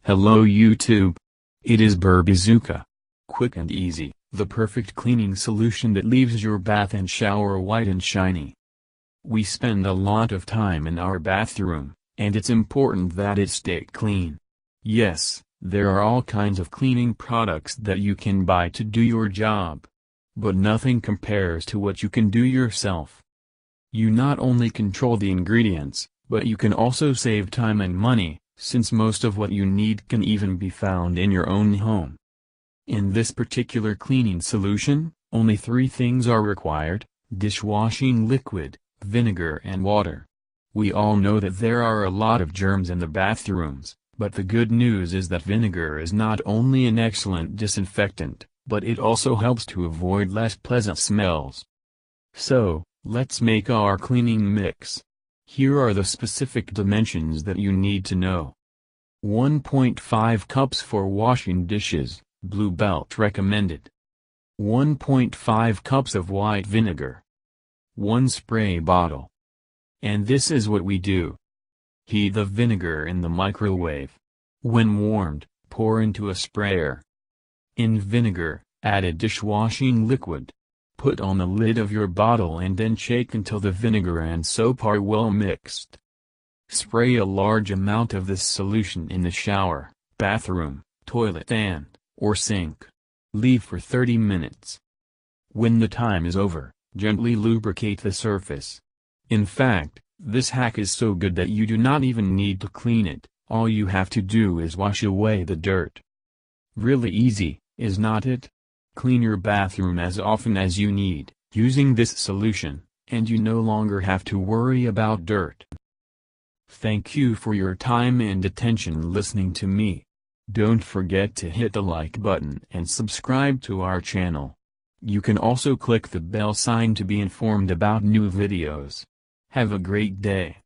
Hello YouTube. It is Burbazooka. Quick and easy, the perfect cleaning solution that leaves your bath and shower white and shiny. We spend a lot of time in our bathroom, and it's important that it stay clean. Yes, there are all kinds of cleaning products that you can buy to do your job. But nothing compares to what you can do yourself. You not only control the ingredients, but you can also save time and money, since most of what you need can even be found in your own home. In this particular cleaning solution, only 3 things are required: dishwashing liquid, vinegar and water. We all know that there are a lot of germs in the bathrooms, but the good news is that vinegar is not only an excellent disinfectant, but it also helps to avoid less pleasant smells. So, let's make our cleaning mix. Here are the specific dimensions that you need to know. 1.5 cups for washing dishes, Blue Belt recommended. 1.5 cups of white vinegar. 1 spray bottle. And this is what we do. Heat the vinegar in the microwave. When warmed, pour into a sprayer. In vinegar, add a dishwashing liquid. Put on the lid of your bottle and then shake until the vinegar and soap are well mixed. Spray a large amount of this solution in the shower, bathroom, toilet or sink. Leave for 30 minutes. When the time is over, gently lubricate the surface. In fact, this hack is so good that you do not even need to clean it, all you have to do is wash away the dirt. Really easy, is not it? Clean your bathroom as often as you need, using this solution, and you no longer have to worry about dirt. Thank you for your time and attention listening to me. Don't forget to hit the like button and subscribe to our channel. You can also click the bell sign to be informed about new videos. Have a great day.